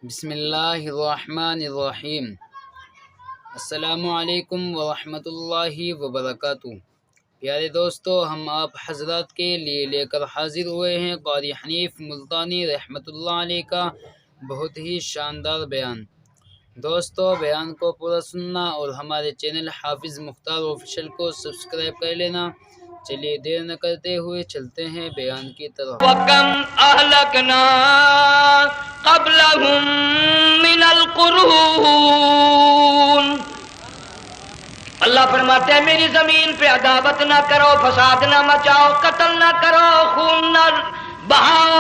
بسم اللہ الرحمن الرحیم۔ السلام علیکم ورحمۃ اللہ وبرکاتہ۔ پیارے دوستو، ہم آپ حضرات کے لیے لے کر حاضر ہوئے ہیں قاری حنیف ملتانی رحمۃ اللہ علیہ کا بہت ہی شاندار بیان۔ دوستو، بیان کو پورا سننا اور ہمارے چینل حافظ مختار آفیشیل کو سبسکرائب کر لینا۔ چلیے دیر نہ کرتے ہوئے چلتے ہیں بیان کی طرف۔ وَكَمْ أَهْلَكْنَا قَبْلَهُمْ مِنَ الْقُرُونِ۔ اللہ فرماتے ہیں میری زمین پہ عداوت نہ کرو، فساد نہ مچاؤ، قتل نہ کرو، خون نہ بہاؤ،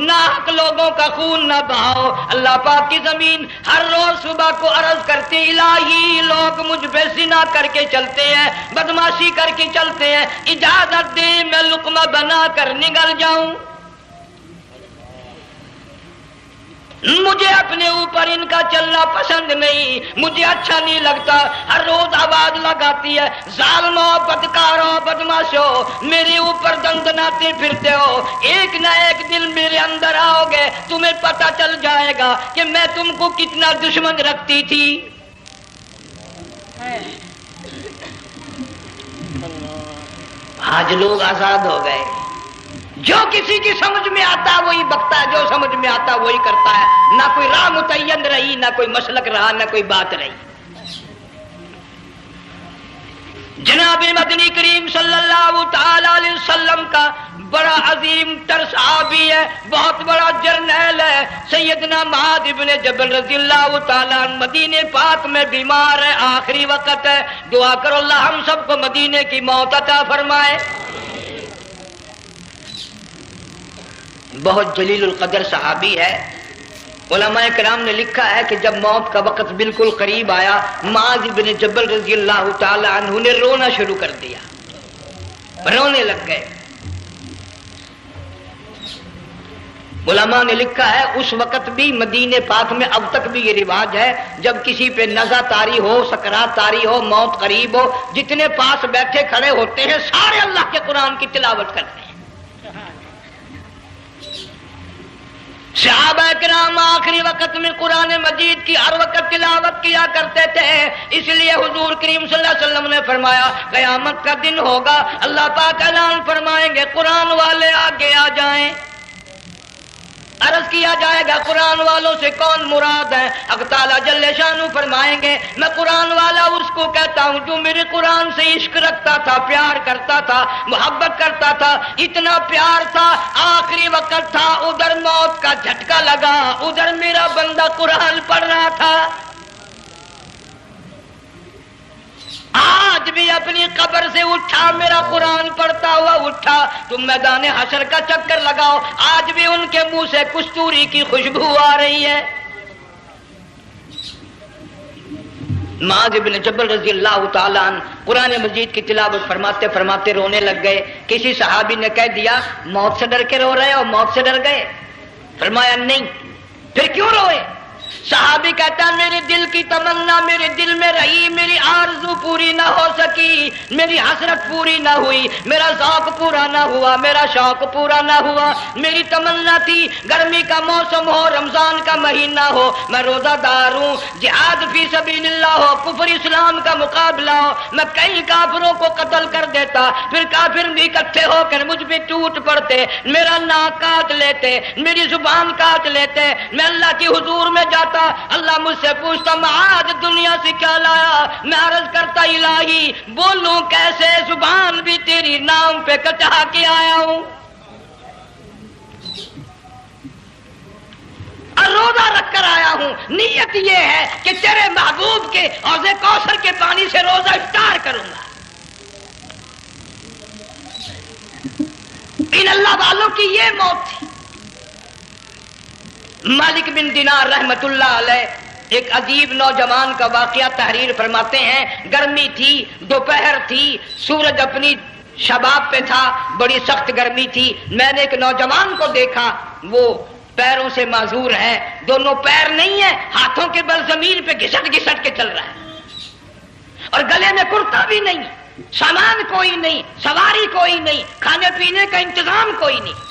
ناحق لوگوں کا خون نہ بہاؤ۔ اللہ پاک کی زمین ہر روز صبح کو عرض کرتی الہی لوگ مجھ پہ زنا کر کے چلتے ہیں، بدماشی کر کے چلتے ہیں، اجازت دے میں لقمہ بنا کر نگل جاؤں۔ مجھے اپنے اوپر ان کا چلنا پسند نہیں، مجھے اچھا نہیں لگتا۔ ہر روز آواز لگاتی ہے ظالموں، بدکاروں، بدماشوں، میرے اوپر دندناتے پھرتے ہو، ایک نہ ایک دن میرے اندر آؤ گے، تمہیں پتہ چل جائے گا کہ میں تم کو کتنا دشمن رکھتی تھی۔ آج لوگ آزاد ہو گئے، جو کسی کی سمجھ میں آتا ہے وہی بکتا ہے، جو سمجھ میں آتا ہے وہی کرتا ہے، نہ کوئی راہ متعین رہی، نہ کوئی مسلک رہا، نہ کوئی بات رہی۔ جناب مدنی کریم صلی اللہ تعالی علیہ وسلم کا بڑا عظیم تر صحابی ہے، بہت بڑا جرنیل ہے، سیدنا معاذ ابن جبل رضی اللہ تعالیٰ عنہ مدینے پاک میں بیمار ہے، آخری وقت ہے، دعا کرو اللہ ہم سب کو مدینے کی موت عطا فرمائے۔ بہت جلیل القدر صحابی ہے۔ علماء کرام نے لکھا ہے کہ جب موت کا وقت بالکل قریب آیا، معاذ بن جبل رضی اللہ تعالی عنہ نے رونا شروع کر دیا، رونے لگ گئے۔ علماء نے لکھا ہے اس وقت بھی مدینے پاک میں اب تک بھی یہ رواج ہے، جب کسی پہ نزع طاری ہو، سکرات طاری ہو، موت قریب ہو، جتنے پاس بیٹھے کھڑے ہوتے ہیں سارے اللہ کے قرآن کی تلاوت کرتے ہیں۔ صحابہ کرام آخری وقت میں قرآن مجید کی ہر وقت تلاوت کیا کرتے تھے، اس لیے حضور کریم صلی اللہ علیہ وسلم نے فرمایا قیامت کا دن ہوگا، اللہ پاک اعلان فرمائیں گے قرآن والے آگے آ جائیں۔ عرض کیا جائے گا قرآن والوں سے کون مراد ہے؟ حق تعالیٰ جل شانہ فرمائیں گے میں قرآن والا اس کو کہتا ہوں جو میرے قرآن سے عشق رکھتا تھا، پیار کرتا تھا، محبت کرتا تھا، اتنا پیار تھا آخری وقت تھا، ادھر موت کا جھٹکا لگا، ادھر میرا بندہ قرآن پڑھ رہا تھا۔ آج بھی اپنی قبر سے اٹھا، میرا قرآن پڑھتا ہوا اٹھا، تم میدان حشر کا چکر لگاؤ، آج بھی ان کے منہ سے کستوری کی خوشبو آ رہی ہے۔ معاذ بن جبل رضی اللہ تعالیٰ عنہ قرآن مجید کی تلاوت فرماتے فرماتے رونے لگ گئے۔ کسی صحابی نے کہہ دیا موت سے ڈر کے رو رہے ہو، موت سے ڈر گئے؟ فرمایا نہیں۔ پھر کیوں روئے؟ صحابی کہتا ہے میرے دل کی تمنا میرے دل میں رہی، میری آرزو پوری نہ ہو سکی، میری حسرت پوری نہ ہوئی، میرا ذوق پورا نہ ہوا، میرا شوق پورا نہ ہوا۔ میری تمنا تھی گرمی کا موسم ہو، رمضان کا مہینہ ہو، میں روزہ دار ہوں، جہاد فی سبیل اللہ ہو، کفر اسلام کا مقابلہ ہو، میں کئی کافروں کو قتل کر دیتا، پھر کافر بھی اکٹھے ہو کر مجھ پہ ٹوٹ پڑتے، میرا ناک کاٹ لیتے، میری زبان کاٹ لیتے، میں اللہ کی حضور میں جاتا، اللہ مجھ سے پوچھتا معاذ دنیا سے کیا لایا؟ میں عرض کرتا الہی بولوں کیسے، زبان بھی تیری نام پہ کٹا کے آیا ہوں، اور روزہ رکھ کر آیا ہوں، نیت یہ ہے کہ تیرے محبوب کے حوض کوثر کے پانی سے روزہ افطار کروں گا۔ ان اللہ والوں کی یہ موت تھی۔ مالک بن دینار رحمت اللہ علیہ ایک عجیب نوجوان کا واقعہ تحریر فرماتے ہیں، گرمی تھی، دوپہر تھی، سورج اپنی شباب پہ تھا، بڑی سخت گرمی تھی، میں نے ایک نوجوان کو دیکھا، وہ پیروں سے معذور ہے، دونوں پیر نہیں ہیں، ہاتھوں کے بل زمین پہ گھسٹ گھسٹ کے چل رہا ہے، اور گلے میں کرتا بھی نہیں، سامان کوئی نہیں، سواری کوئی نہیں، کھانے پینے کا انتظام کوئی نہیں۔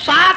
7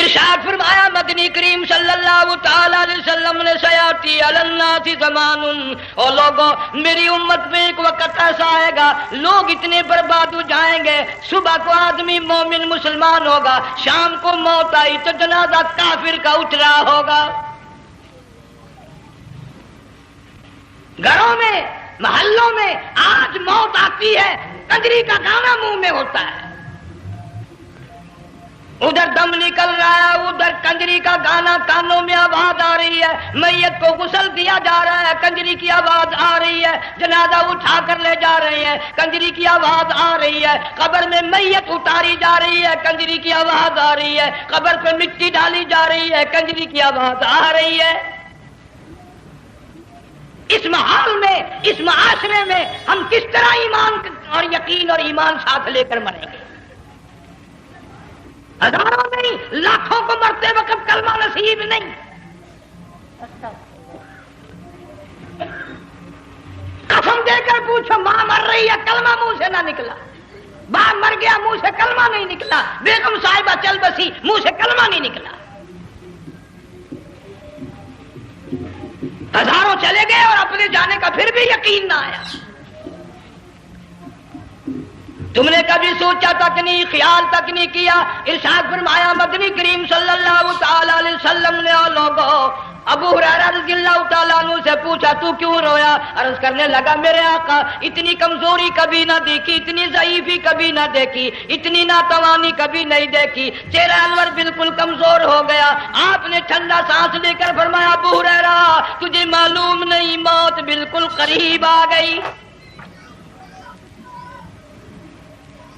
ارشاد فرمایا مدنی کریم صلی اللہ تعالی علیہ وسلم نے سیاتی علی الناس زمان، اور لوگوں میری امت میں ایک وقت ایسا آئے گا لوگ اتنے برباد ہو جائیں گے، صبح کو آدمی مومن مسلمان ہوگا، شام کو موت آئی تو جنازہ کافر کا اٹھ رہا ہوگا۔ گھروں میں محلوں میں آج موت آتی ہے، کنجری کا گانا منہ میں ہوتا ہے، ادھر دم نکل رہا ہے، ادھر کنجری کا گانا کانوں میں آواز آ رہی ہے، میت کو غسل دیا جا رہا ہے، کنجری کی آواز آ رہی ہے، جنازہ اٹھا کر لے جا رہے ہیں، کنجری کی آواز آ رہی ہے، قبر میں میت اتاری جا رہی ہے، کنجری کی آواز آ رہی ہے، قبر پہ مٹی ڈالی جا رہی ہے، کنجری کی آواز آ رہی ہے۔ اس ماحول میں، اس معاشرے میں ہم کس طرح ایمان اور یقین اور ایمان ساتھ لے کر مریں گے؟ ہزاروں نہیں لاکھوں کو مرتے وقت کلمہ نصیب نہیں۔ قسم دے کر پوچھو، ماں مر رہی ہے کلمہ منہ سے نہ نکلا، باپ مر گیا منہ سے کلمہ نہیں نکلا، بیگم صاحبہ چل بسی منہ سے کلمہ نہیں نکلا، ہزاروں چلے گئے اور اپنے جانے کا پھر بھی یقین نہ آیا۔ تم نے کبھی سوچا تک نہیں، خیال تک نہیں کیا؟ ارشاد فرمایا مدنی کریم صلی اللہ تعالی علیہ وسلم نے اور لوگوں ابو ہریرہ رضی اللہ تعالیٰ عنہ سے پوچھا تو کیوں رویا؟ عرض کرنے لگا میرے آقا اتنی کمزوری کبھی نہ دیکھی، اتنی ضعیفی کبھی نہ دیکھی، اتنی ناتوانی کبھی نہیں دیکھی، چہرہ انور بالکل کمزور ہو گیا۔ آپ نے ٹھنڈا سانس لے کر فرمایا ابو ہریرہ تجھے معلوم نہیں موت بالکل قریب آ گئی،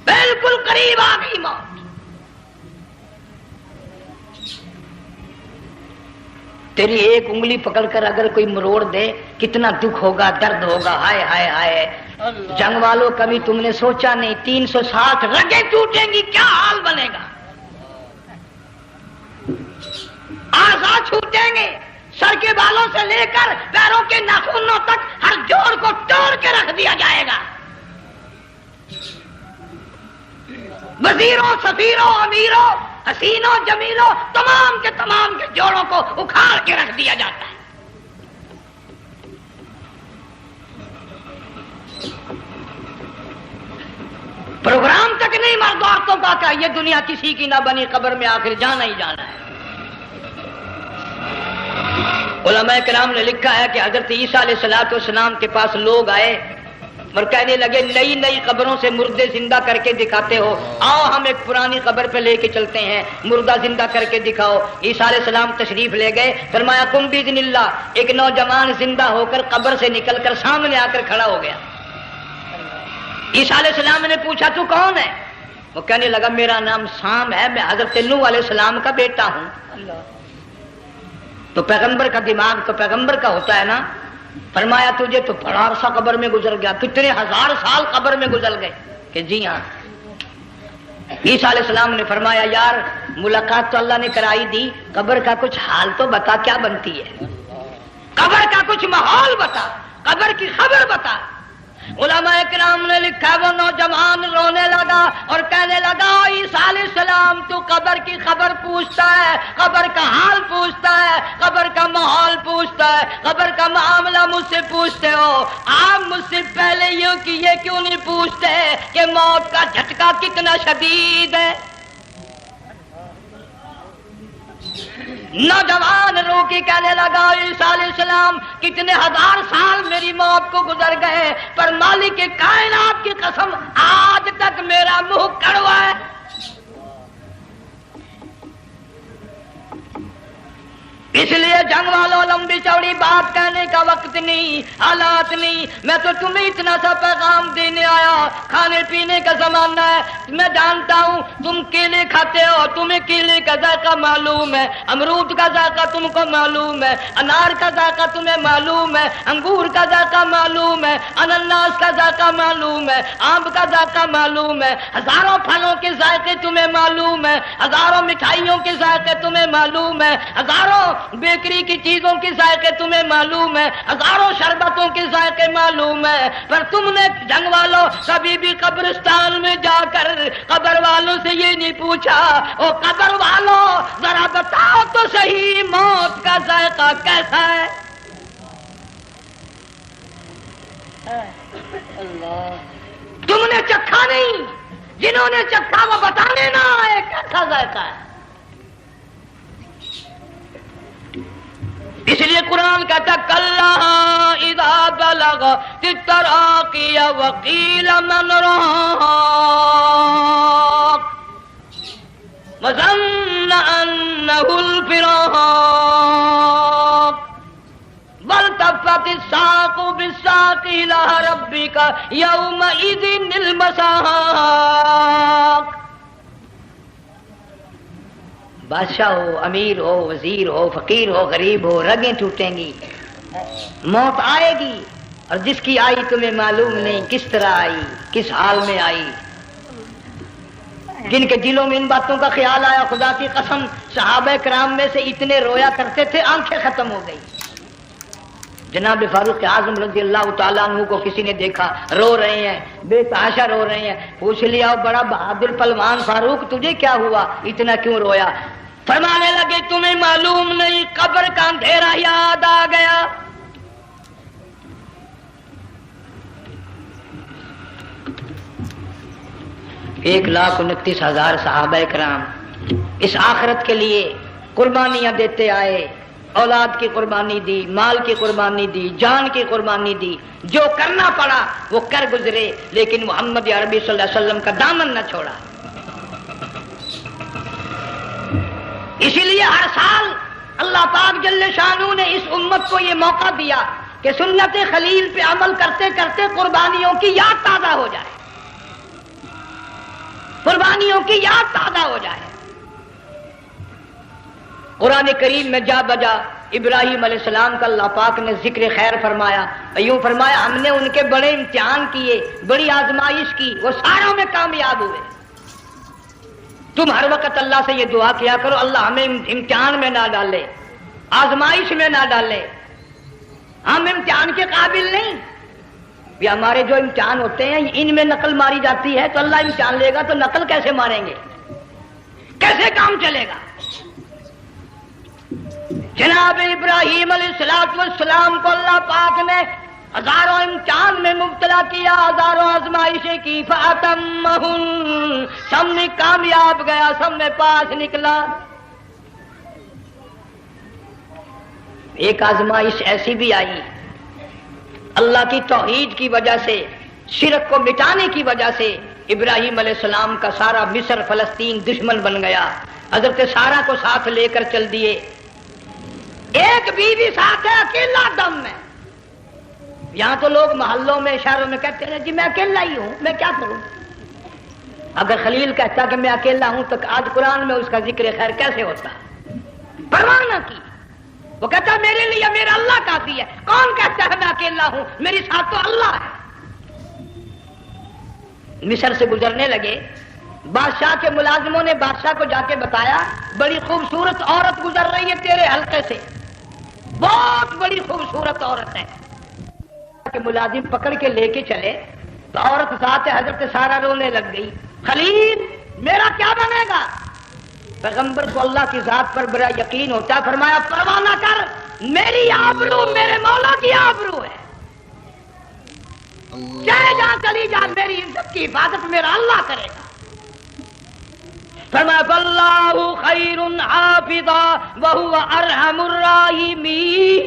بالکل قریب آ گئی موت۔ تیری ایک انگلی پکڑ کر اگر کوئی مروڑ دے کتنا دکھ ہوگا، درد ہوگا، ہائے ہائے ہائے۔ جنگ والوں کبھی تم نے سوچا نہیں 360 رگیں ٹوٹیں گی کیا حال بنے گا، اعضاء چھوٹیں گے، سر کے بالوں سے لے کر پیروں کے ناخنوں تک ہر جوڑ کو توڑ کے رکھ دیا جائے گا، وزیروں سفیروں امیروں حسینوں جمیلوں تمام کے جوڑوں کو اکھاڑ کے رکھ دیا جاتا ہے۔ پروگرام تک نہیں مرد عورتوں کا کہ یہ دنیا کسی کی نہ بنی، قبر میں آخر جانا ہی جانا ہے۔ علماء کرام نے لکھا ہے کہ حضرت عیسیٰ علیہ السلام کے پاس لوگ آئے اور کہنے لگے نئی نئی قبروں سے مردے زندہ کر کے دکھاتے ہو، آؤ ہم ایک پرانی قبر پہ لے کے چلتے ہیں، مردہ زندہ کر کے دکھاؤ۔ عیسیٰ علیہ السلام تشریف لے گئے، فرمایا قم باذن اللہ، ایک نوجوان زندہ ہو کر قبر سے نکل کر سامنے آ کر کھڑا ہو گیا۔ عیسیٰ علیہ السلام نے پوچھا تو کون ہے؟ وہ کہنے لگا میرا نام سام ہے، میں حضرت نوح علیہ السلام کا بیٹا ہوں۔ تو پیغمبر کا دماغ تو پیغمبر کا ہوتا ہے نا۔ فرمایا تجھے تو بڑا عرصہ قبر میں گزر گیا، کتنے ہزار سال قبر میں گزر گئے؟ کہ جی ہاں۔ عیسیٰ علیہ السلام نے فرمایا یار ملاقات تو اللہ نے کرائی دی، قبر کا کچھ حال تو بتا کیا بنتی ہے، قبر کا کچھ ماحول بتا، قبر کی خبر بتا۔ علماء کرام نے لکھا وہ نوجوان رونے لگا اور کہنے لگا عیسیٰ علیہ السلام تو قبر کی خبر پوچھتا ہے، قبر کا حال پوچھتا ہے، قبر کا ماحول پوچھتا ہے، قبر کا معاملہ مجھ سے پوچھتے ہو، آپ مجھ سے پہلے یہ کیوں نہیں پوچھتے کہ موت کا جھٹکا کتنا شدید ہے؟ نوجوان رو کے کہنے لگا عیسیٰ علیہ السلام کتنے ہزار سال میری موت کو گزر گئے، پر مالک کائنات کی قسم آج تک میرا منہ کڑوا ہے۔ اس لیے جنگ والوں لمبی چوڑی بات کہنے کا وقت نہیں، حالات نہیں، میں تو تمہیں اتنا سا پیغام دینے آیا، کھانے پینے کا زمانہ ہے، میں جانتا ہوں تم کیلے کھاتے ہو، تمہیں کیلے کا ذائقہ معلوم ہے، امرود کا ذائقہ تم کو معلوم ہے، انار کا ذائقہ تمہیں معلوم ہے، انگور کا ذائقہ معلوم ہے، انناس کا ذائقہ معلوم ہے، آم کا ذائقہ معلوم ہے، ہزاروں پھلوں کے ذائقے تمہیں معلوم ہے، ہزاروں مٹھائیوں کے ذائقے تمہیں معلوم معلوم ہے، ہزاروں بیکری کی چیزوں کے ذائقے تمہیں معلوم ہے، ہزاروں شربتوں کے ذائقے معلوم ہے، پر تم نے جنگ والوں کبھی بھی قبرستان میں جا کر قبر والوں سے یہ نہیں پوچھا او قبر والوں ذرا بتاؤ تو صحیح موت کا ذائقہ کیسا ہے؟ تم نے چکھا نہیں، جنہوں نے چکھا وہ بتانے نہ آئے کیسا ذائقہ ہے۔ اس لیے قرآن کہتا کلا اذا بلغت التراقی وقیل من راق وظن انه الفراق والتفت الساق بالساق الى ربك يومئذ المساق۔ بادشاہ ہو، امیر ہو، وزیر ہو، فقیر ہو، غریب ہو، رگیں ٹوٹیں گی، موت آئے گی، اور جس کی آئی تمہیں معلوم نہیں کس طرح آئی، کس حال میں آئی۔ جن کے دلوں میں ان باتوں کا خیال آیا، خدا کی قسم صحابہ کرام میں سے اتنے رویا کرتے تھے آنکھیں ختم ہو گئی۔ جناب فاروق اعظم رضی اللہ تعالیٰ عنہ کو کسی نے دیکھا رو رہے ہیں، بے تحاشا رو رہے ہیں، پوچھ لیا بڑا بہادر پہلوان فاروق تجھے کیا ہوا، اتنا کیوں رویا؟ فرمانے لگے تمہیں معلوم نہیں قبر کا اندھیرا یاد آ گیا۔ 1,29,000 صحابہ کرام اس آخرت کے لیے قربانیاں دیتے آئے، اولاد کی قربانی دی، مال کی قربانی دی، جان کی قربانی دی، جو کرنا پڑا وہ کر گزرے، لیکن محمد عربی صلی اللہ علیہ وسلم کا دامن نہ چھوڑا۔ اسی لیے ہر سال اللہ پاک جل شانہ نے اس امت کو یہ موقع دیا کہ سنت خلیل پہ عمل کرتے کرتے قربانیوں کی یاد تازہ ہو جائے، قربانیوں کی یاد تازہ ہو جائے۔ قرآن کریم میں جا بجا ابراہیم علیہ السلام کا اللہ پاک نے ذکر خیر فرمایا، یوں فرمایا ہم نے ان کے بڑے امتحان کیے، بڑی آزمائش کی، وہ ساروں میں کامیاب ہوئے۔ تم ہر وقت اللہ سے یہ دعا کیا کرو اللہ ہمیں امتحان میں نہ ڈالے، آزمائش میں نہ ڈالے، ہم امتحان کے قابل نہیں۔ یہ ہمارے جو امتحان ہوتے ہیں ان میں نقل ماری جاتی ہے، تو اللہ امتحان لے گا تو نقل کیسے ماریں گے، کیسے کام چلے گا؟ جناب ابراہیم علیہ السلام کو اللہ پاک نے ہزاروں امتحان میں مبتلا کیا، ہزاروں آزمائشیں کی، فَأَتَمَّهُنْ سب میں کامیاب گیا، سب میں پاس نکلا۔ ایک آزمائش ایسی بھی آئی اللہ کی توحید کی وجہ سے، شرک کو مٹانے کی وجہ سے ابراہیم علیہ السلام کا سارا مصر فلسطین دشمن بن گیا، حضرت سارہ کو ساتھ لے کر چل دیے، ایک بیوی ساتھ ہے اکیلا دم میں۔ یہاں تو لوگ محلوں میں شہروں میں کہتے ہیں جی میں اکیلا ہی ہوں، میں کیا کروں؟ اگر خلیل کہتا کہ میں اکیلا ہوں تو آج قرآن میں اس کا ذکر خیر کیسے ہوتا؟ پرواہ نہ کی، وہ کہتا میرے لیے میرا اللہ کافی ہے۔ کون کہتا ہے میں اکیلا ہوں؟ میری ساتھ تو اللہ ہے۔ مصر سے گزرنے لگے، بادشاہ کے ملازموں نے بادشاہ کو جا کے بتایا بڑی خوبصورت عورت گزر رہی ہے تیرے حلقے سے، بہت بڑی خوبصورت عورت ہے۔ کہ ملازم پکڑ کے لے کے چلے تو عورت ساتھ ہے، حضرت سارہ رونے لگ گئی، خلیل میرا کیا بنے گا؟ پیغمبر کو اللہ کی ذات پر بڑا یقین ہوتا ہے، فرمایا پرواہ نہ کر، میری آبرو میرے مولا کی آبرو ہے، چلے جا چلی جا، میری عزت کی حفاظت میرا اللہ کرے گا۔ فرمایا فاللہ خیر حافظا وہو ارحم الراحمین۔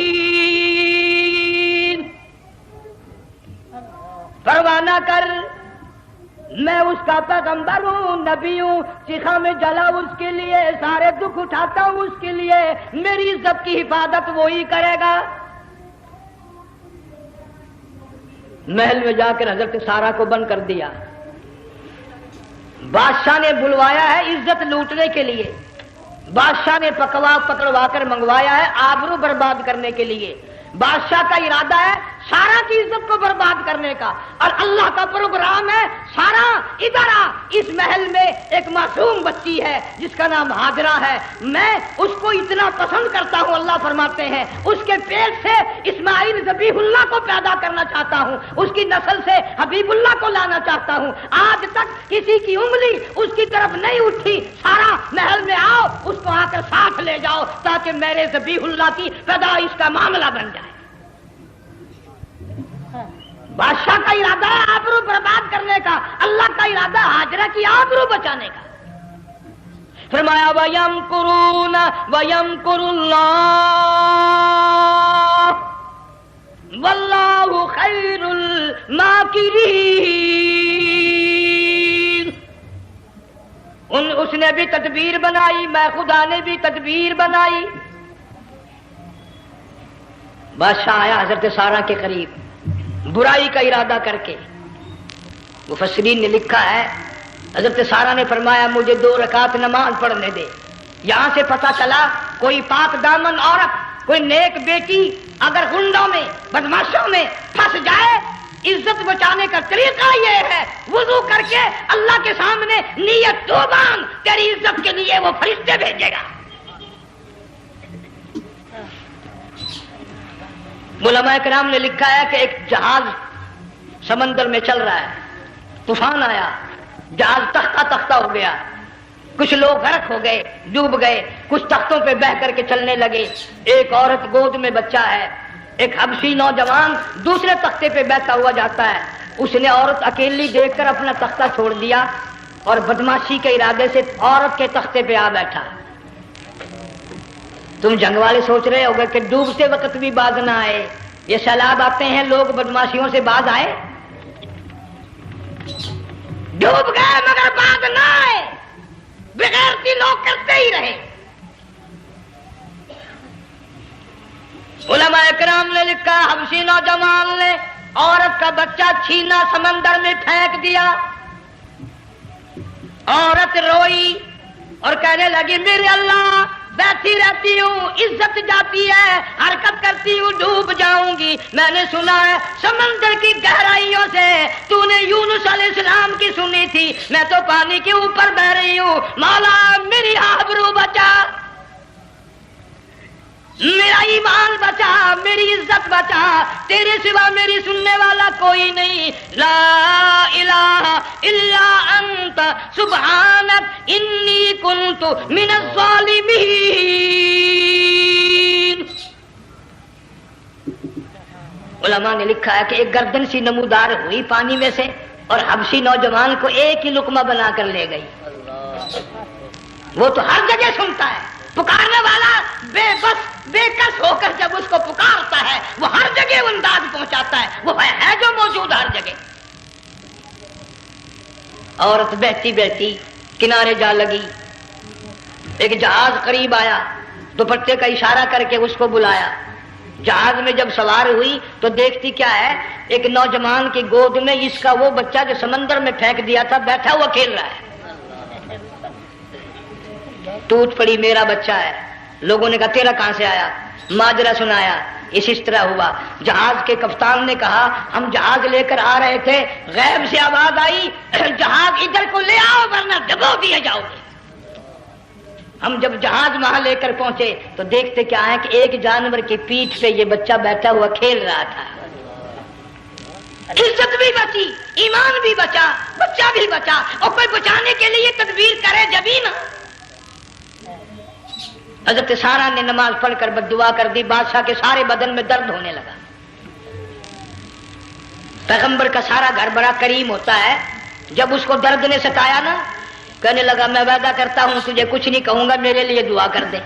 پرواہ نہ کر، میں اس کا پیغمبر ہوں، نبی ہوں، چیخا میں جلا اس کے لیے، سارے دکھ اٹھاتا ہوں اس کے لیے، میری عزت کی حفاظت وہی کرے گا۔ محل میں جا کر حضرت سارہ کو بند کر دیا، بادشاہ نے بلوایا ہے عزت لوٹنے کے لیے، بادشاہ نے پکڑوا کر منگوایا ہے آبرو برباد کرنے کے لیے۔ بادشاہ کا ارادہ ہے سارا کی عزت کو برباد کرنے کا، اور اللہ کا پروگرام ہے سارا ادھر آ، اس محل میں ایک معصوم بچی ہے جس کا نام ہاجرہ ہے، میں اس کو اتنا پسند کرتا ہوں، اللہ فرماتے ہیں اس کے پیٹ سے اسماعیل ذبیح اللہ کو پیدا کرنا چاہتا ہوں، اس کی نسل سے حبیب اللہ کو لانا چاہتا ہوں، آج تک کسی کی انگلی اس کی طرف نہیں اٹھی، سارا محل میں آؤ، اس کو آ کر ساتھ لے جاؤ تاکہ میرے ذبیح اللہ کی پیدائش کا معاملہ بن جائے۔ بادشاہ کا ارادہ ہے آبرو برباد کرنے کا، اللہ کا ارادہ ہاجرہ کی آبرو بچانے کا۔ فرمایا وَيَمْكُرُونَ وَيَمْكُرُ اللَّهُ وَاللَّهُ خَيْرُ الْمَاكِرِينَ۔ اس نے بھی تدبیر بنائی، میں خدا نے بھی تدبیر بنائی۔ بادشاہ آیا حضرت سارہ کے قریب برائی کا ارادہ کر کے، مفسرین نے لکھا ہے حضرت سارہ نے فرمایا مجھے 2 رکعت نماز پڑھنے دے۔ یہاں سے پتہ چلا کوئی پاک دامن عورت، کوئی نیک بیٹی اگر غنڈوں میں بدماشوں میں پھنس جائے، عزت بچانے کا طریقہ یہ ہے وضو کر کے اللہ کے سامنے نیت تو باندھ، تیری عزت کے لیے وہ فرشتے بھیجے گا۔ علماء کرام نے لکھا ہے کہ ایک جہاز سمندر میں چل رہا ہے، طوفان آیا، جہاز تختہ تختہ ہو گیا، کچھ لوگ غرق ہو گئے، ڈوب گئے، کچھ تختوں پہ بہ کر کے چلنے لگے۔ ایک عورت گود میں بچہ ہے، ایک حبشی نوجوان دوسرے تختے پہ بیٹھا ہوا جاتا ہے، اس نے عورت اکیلی دیکھ کر اپنا تختہ چھوڑ دیا اور بدماشی کے ارادے سے عورت کے تختے پہ آ بیٹھا۔ تم جنگ والے سوچ رہے ہوگے کہ ڈوبتے وقت بھی باز نہ آئے، یہ سیلاب آتے ہیں لوگ بدماشیوں سے باز آئے؟ ڈوب گئے مگر باز نہ آئے، بغیرتی لوگ کرتے ہی رہے۔ علماء کرام نے لکھا حبشی نوجوان نے عورت کا بچہ چھینا سمندر میں پھینک دیا، عورت روئی اور کہنے لگی میرے اللہ بیٹھی رہتی ہوں، عزت جاتی ہے، حرکت کرتی ہوں ڈوب جاؤں گی، میں نے سنا ہے سمندر کی گہرائیوں سے تو نے یونس علیہ السلام کی سنی تھی، میں تو پانی کے اوپر بہ رہی ہوں، مولا میری آبرو بچا، میرا ایمان بچا، میری عزت بچا، تیرے سوا میری سننے والا کوئی نہیں، لا الہ الا انت سبحانک انی کنت من الظالمین۔ علماء نے لکھا ہے کہ ایک گردن سی نمودار ہوئی پانی میں سے اور حبشی نوجوان کو ایک ہی لقمہ بنا کر لے گئی۔ وہ تو ہر جگہ سنتا ہے، پکارنے والا بے بس بے کس ہو کر جب اس کو پکارتا ہے وہ ہر جگہ انداز پہنچاتا ہے، وہ ہے جو موجود ہر جگہ۔ عورت بہتی بہتی کنارے جا لگی، ایک جہاز قریب آیا، دوپٹے کا اشارہ کر کے اس کو بلایا۔ جہاز میں جب سوار ہوئی تو دیکھتی کیا ہے، ایک نوجوان کی گود میں اس کا وہ بچہ جو سمندر میں پھینک دیا تھا بیٹھا ہوا کھیل رہا ہے۔ ٹوٹ پڑی میرا بچہ ہے۔ لوگوں نے کہا تیرا کہاں سے آیا؟ ماجرا سنایا، اس طرح ہوا۔ جہاز کے کپتان نے کہا ہم جہاز لے کر آ رہے تھے، غیب سے آواز آئی جہاز ادھر کو لے آؤ ورنہ ڈبو دیے جاؤ گے۔ ہم جب جہاز وہاں لے کر پہنچے تو دیکھتے کیا ہے کہ ایک جانور کی پیٹھ پہ یہ بچہ بیٹھا ہوا کھیل رہا تھا۔ عزت بھی بچی، ایمان بھی بچا، بچہ بھی بچا، اور کوئی بچانے کے لیے تدبیر کرے جبھی نا۔ حضرت سارہ نے نماز پڑھ کر بددعا کر دی، بادشاہ کے سارے بدن میں درد ہونے لگا۔ پیغمبر کا سارا گھر بڑا کریم ہوتا ہے، جب اس کو درد نے ستایا نا کہنے لگا میں وعدہ کرتا ہوں تجھے کچھ نہیں کہوں گا، میرے لیے دعا کر دے۔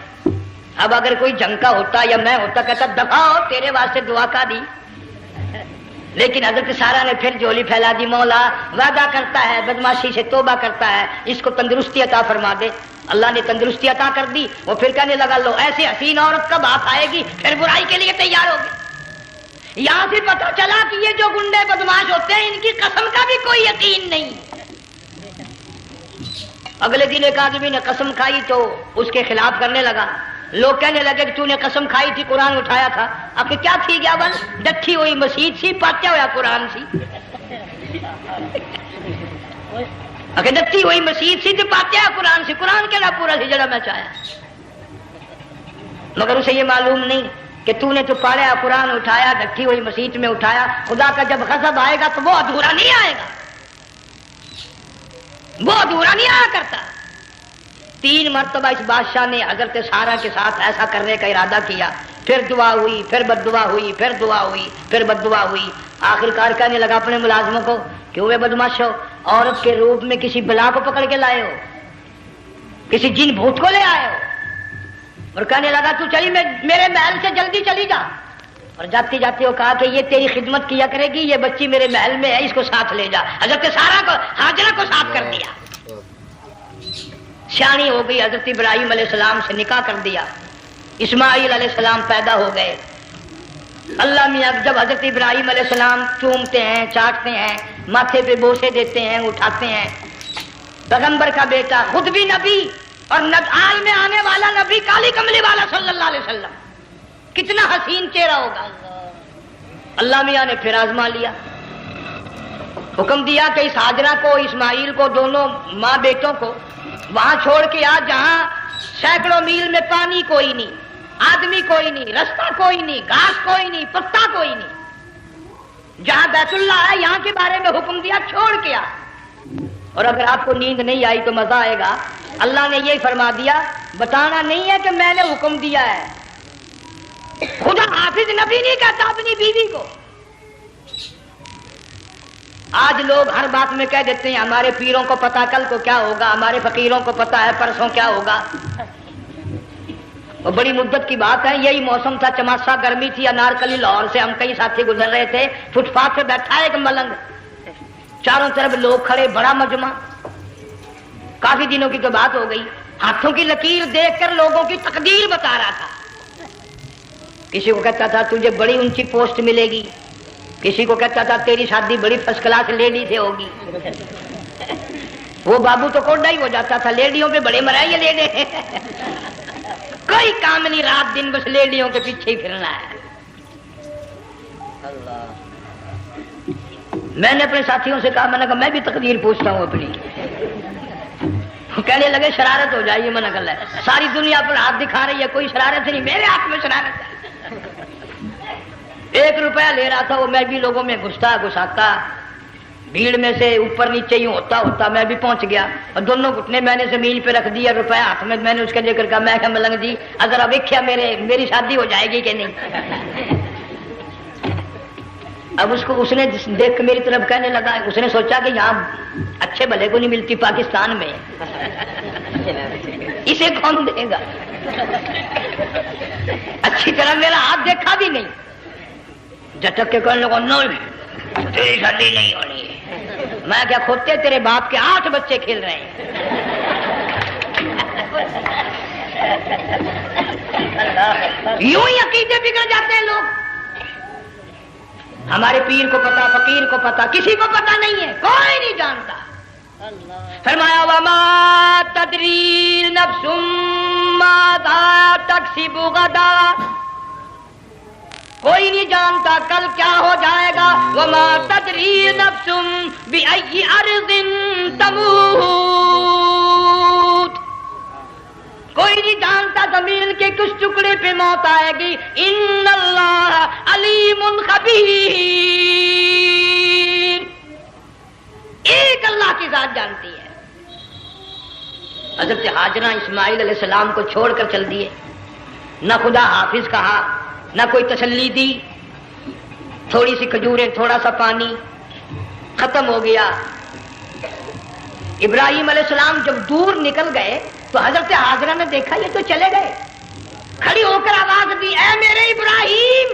اب اگر کوئی جنگ کا ہوتا یا میں ہوتا کہتا دفعہ ہو تیرے واسطے دعا کا دی، لیکن حضرت سارہ نے پھر جھولی پھیلا دی، مولا وعدہ کرتا ہے بدماشی سے توبہ کرتا ہے، اس کو تندرستی عطا فرما دے۔ اللہ نے تندرستی عطا کر دی۔ وہ پھر کہنے لگا لو ایسی حسین عورت کب ہاتھ آئے گی، پھر برائی کے لیے تیار ہوگی۔ یہاں سے پتہ چلا کہ یہ جو گنڈے بدماش ہوتے ہیں ان کی قسم کا بھی کوئی یقین نہیں۔ اگلے دن ایک آدمی نے قسم کھائی تو اس کے خلاف کرنے لگا، لوگ کہنے لگے کہ تو نے قسم کھائی تھی قرآن اٹھایا تھا. آخر کیا تھی گیا بل ڈٹھی ہوئی مسیح سی پاتیا ہوا قرآن سی. آخر ڈٹھی ہوئی مسیح سی تو پاتیا قرآن سی. قرآن کہڑا پورا سی جڑا میں چاہیا. مگر اسے یہ معلوم نہیں کہ تو نے تو پڑھا قرآن اٹھایا ڈٹھی ہوئی مسیح میں اٹھایا. خدا کا جب غضب آئے گا تو وہ ادھورا نہیں آئے گا. وہ ادھورا نہیں آیا کرتا. 3 مرتبہ اس بادشاہ نے حضرت سارہ کے ساتھ ایسا کرنے کا ارادہ کیا. پھر دعا ہوئی, پھر بد دعا ہوئی, پھر دعا ہوئی, پھر بد دعا ہوئی. آخرکار کہنے لگا اپنے ملازموں کو کہ ہوئے بدماش ہو, عورت کے روپ میں کسی بلا کو پکڑ کے لائے ہو, کسی جن بھوت کو لے آئے ہو. اور کہنے لگا تو چلی میرے محل سے جلدی چلی جا. اور جاتی جاتی وہ کہا کہ یہ تیری خدمت کیا کرے گی, یہ بچی میرے محل میں ہے, اس کو ساتھ لے جا. حضرت سارہ کو ہاجرہ کو ساتھ کر دیا. سیانی ہو گئی, حضرت ابراہیم علیہ السلام سے نکاح کر دیا. اسماعیل علیہ السلام پیدا ہو گئے. اللہ میاں جب حضرت ابراہیم علیہ السلام چومتے ہیں, چاٹتے ہیں, ماتھے پہ بوسے دیتے ہیں, اٹھاتے ہیں, پیغمبر کا بیٹا خود بھی نبی اور آل میں آنے والا نبی کالی کملی والا صلی اللہ علیہ وسلم, کتنا حسین چہرہ ہوگا. اللہ میاں نے پھر آزما لیا. حکم دیا کہ اس ہاجرہ کو, اسماعیل کو, دونوں ماں بیٹوں کو وہاں چھوڑ کے آ جہاں سینکڑوں میل میں پانی کوئی نہیں, آدمی کوئی نہیں, رستہ کوئی نہیں, گھاس کوئی نہیں, پتا کوئی نہیں. جہاں بیت اللہ ہے یہاں کے بارے میں حکم دیا چھوڑ کے آ. اور اگر آپ کو نیند نہیں آئی تو مزہ آئے گا. اللہ نے یہ فرما دیا, بتانا نہیں ہے کہ میں نے حکم دیا ہے. خدا حافظ نبی نہیں کہتا اپنی بیوی کو. آج لوگ ہر بات میں کہہ دیتے ہیں ہمارے پیروں کو پتا کل کو کیا ہوگا, ہمارے فقیروں کو پتا ہے پرسوں کیا ہوگا. وہ بڑی مدت کی بات ہے. یہی موسم تھا, چماسا گرمی تھی. انارکلی لاہور سے ہم کئی ساتھی گزر رہے تھے. فٹ پاتھ پہ بیٹھا ایک ملنگ, چاروں طرف لوگ کھڑے, بڑا مجمع. کافی دنوں کی تو بات ہو گئی. ہاتھوں کی لکیر دیکھ کر لوگوں کی تقدیر بتا رہا تھا. کسی کو کہتا تھا تجھے بڑی اونچی پوسٹ ملے گی, کسی کو کہتا تھا تیری شادی بڑی فرسٹ کلاس لیڈی سے ہوگی. وہ بابو تو کوڈا ہی ہو جاتا تھا, لیڈیوں پہ بڑے مرائے لیڈے. کوئی کام نہیں, رات دن بس لیڈیوں کے پیچھے ہی پھرنا ہے. میں نے اپنے ساتھیوں سے کہا, میں نے کہا میں بھی تقدیر پوچھتا ہوں اپنی. کہنے لگے شرارت ہو جائے, یہ منع کر ہے. ساری دنیا پر ہاتھ دکھا رہی ہے, کوئی شرارت نہیں, میرے ہاتھ میں شرارت ہے. 1 روپیہ لے رہا تھا وہ, میں بھی لوگوں میں گھساتا بھیڑ میں سے اوپر نیچے ہی ہوتا میں بھی پہنچ گیا. اور دونوں گھٹنے میں نے زمین پہ رکھ دیا, روپیہ ہاتھ میں. میں نے اس کا ذکر کہا, میں کہا ملنگ جی اگر اب ویکھیا میری شادی ہو جائے گی کہ نہیں. اب اس نے دیکھ کے میری طرف کہنے لگا, اس نے سوچا کہ یہاں اچھے بھلے کو نہیں ملتی پاکستان میں, اسے کون دے گا. اچھی طرح میرا ہاتھ دیکھا بھی نہیں, جھٹک کے کہنے لگا نہیں تیری شادی نہیں ہونی ہے. میں کیا کھوتے تیرے باپ کے 8 بچے کھیل رہے ہیں. یوں ہی عقیدے بگڑ جاتے ہیں لوگ. ہمارے پیر کو پتا, فقیر کو پتا, کسی کو پتا نہیں ہے, کوئی نہیں جانتا. فرمایا وما تدری نفس ماذا تکسب غدا, کوئی نہیں جانتا کل کیا ہو جائے گا. وما تدری نفس بأی ارض تموت, کوئی نہیں جانتا زمین کے کس ٹکڑے پہ موت آئے گی. ان اللہ علیم خبیر, ایک اللہ کی ذات جانتی ہے. حضرت ہاجرہ اسماعیل علیہ السلام کو چھوڑ کر چل دیے. نہ خدا حافظ کہا, نہ کوئی تسلی دی. تھوڑی سی کھجوریں, تھوڑا سا پانی, ختم ہو گیا. ابراہیم علیہ السلام جب دور نکل گئے تو حضرت ہاجرہ نے دیکھا یہ تو چلے گئے. کھڑی ہو کر آواز دی, اے میرے ابراہیم.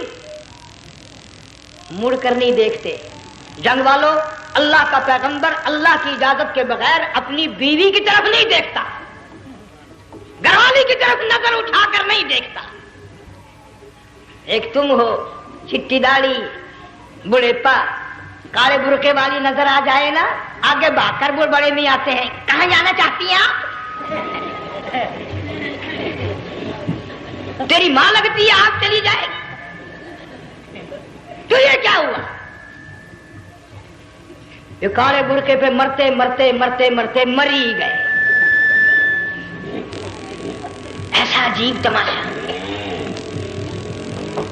مڑ کر نہیں دیکھتے. جنگ والوں, اللہ کا پیغمبر اللہ کی اجازت کے بغیر اپنی بیوی کی طرف نہیں دیکھتا, گھر والی کی طرف نظر اٹھا کر نہیں دیکھتا. ایک تم ہو, چٹی داڑھی, بڑھیپا, کالے برقعے والی نظر آ جائے نا, آگے بھاگ کر بڑے نہیں آتے ہیں. کہاں جانا چاہتی ہیں آپ؟ تیری ماں لگتی ہے آگ چلی جائے گی. تو یہ کیا ہوا؟ یہ کالے برقعے پہ مرتے مرتے مرتے مرتے مر ہی گئے. ایسا عجیب تماشا.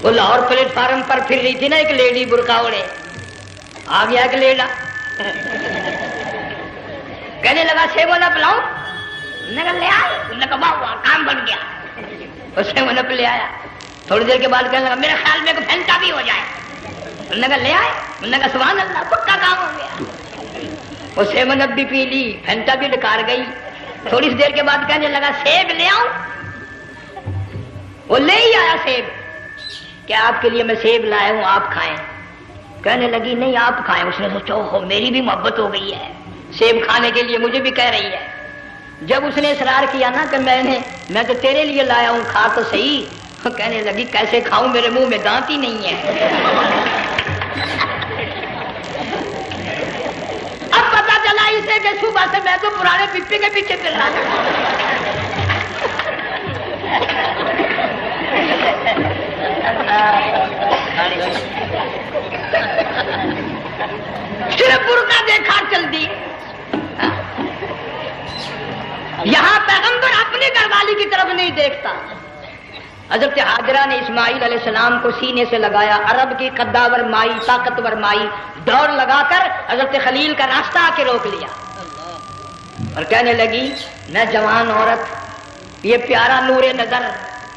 وہ لاہور پلیٹ فارم پر پھر رہی تھی نا ایک لیڈی برقع اوڑے، آ گیا ایک لیڈا کہنے لگا سیب والا پلاؤں. نے کہا لے آئے. انہوں نے کہا واہ کام بن گیا. اس سیب والا لے آیا. تھوڑی دیر کے بعد کہنے لگا میرے خیال میں کوئی پھینٹا بھی ہو جائے. انہوں نے کہا لے آئے. انہوں نے کہا سبحان اللہ پکا کام ہو گیا. وہ سیب بھی پی لی، پھینٹا بھی ڈکار گئی. تھوڑی سی دیر کے بعد کہنے لگا سیب لے آؤں. وہ لے ہی آیا سیب. کیا آپ کے لیے میں سیب لایا ہوں آپ کھائیں؟ کہنے لگی نہیں آپ کھائیں. اس نے سوچا ہو میری بھی محبت ہو گئی ہے، سیب کھانے کے لیے مجھے بھی کہہ رہی ہے. جب اس نے اصرار کیا نا کہ میں تو تیرے لیے لایا ہوں کھا تو صحیح. کہنے لگی کیسے کھاؤں میرے منہ میں دانت ہی نہیں ہے. اب پتا چلا اسے کہ صبح سے میں تو پرانے پپی کے پیچھے پھر رہا تھا. صرف برقع دیکھا چل دی. یہاں پیغمبر اپنی گھر والی کی طرف نہیں دیکھتا. حضرت ہاجرہ نے اسماعیل علیہ السلام کو سینے سے لگایا. عرب کی قداور مائی، طاقتور مائی دوڑ لگا کر حضرت خلیل کا راستہ آ کے روک لیا اور کہنے لگی نہ جوان عورت، یہ پیارا نور نظر،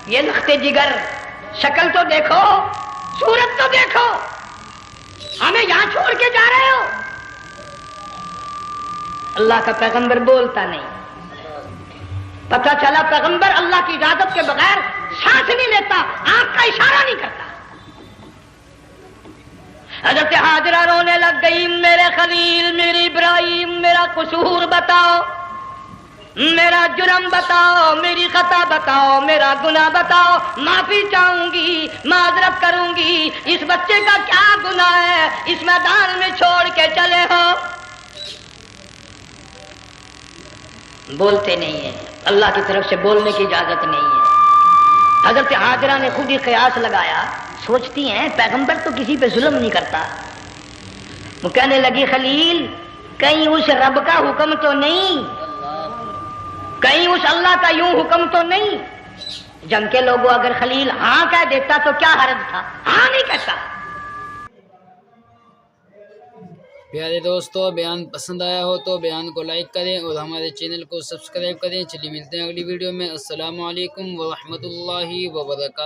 یہ لخت جگر، شکل تو دیکھو، صورت تو دیکھو، ہمیں یہاں چھوڑ کے جا رہے ہو. اللہ کا پیغمبر بولتا نہیں. پتہ چلا پیغمبر اللہ کی اجازت کے بغیر سانس نہیں لیتا، آنکھ کا اشارہ نہیں کرتا. حضرت ہاجرہ رونے لگ گئی. میرے خلیل، میری ابراہیم، میرا قصور بتاؤ، میرا جرم بتاؤ، میری خطا بتاؤ، میرا گناہ بتاؤ. معافی چاہوں گی، معذرت کروں گی. اس بچے کا کیا گناہ ہے اس میدان میں چھوڑ کے چلے ہو؟ بولتے نہیں ہیں. اللہ کی طرف سے بولنے کی اجازت نہیں ہے. حضرت ہاجرہ نے خود ہی قیاس لگایا. سوچتی ہیں پیغمبر تو کسی پہ ظلم نہیں کرتا. وہ کہنے لگی خلیل کہیں اس رب کا حکم تو نہیں، کہیں اس اللہ کا یوں حکم تو نہیں. جنگ کے لوگوں اگر خلیل ہاں کہہ دیتا تو کیا حرج تھا؟ ہاں نہیں کہتا. پیارے دوستو، بیان پسند آیا ہو تو بیان کو لائک کریں اور ہمارے چینل کو سبسکرائب کریں. چلیے ملتے ہیں اگلی ویڈیو میں. السلام علیکم ورحمۃ اللہ وبرکاتہ.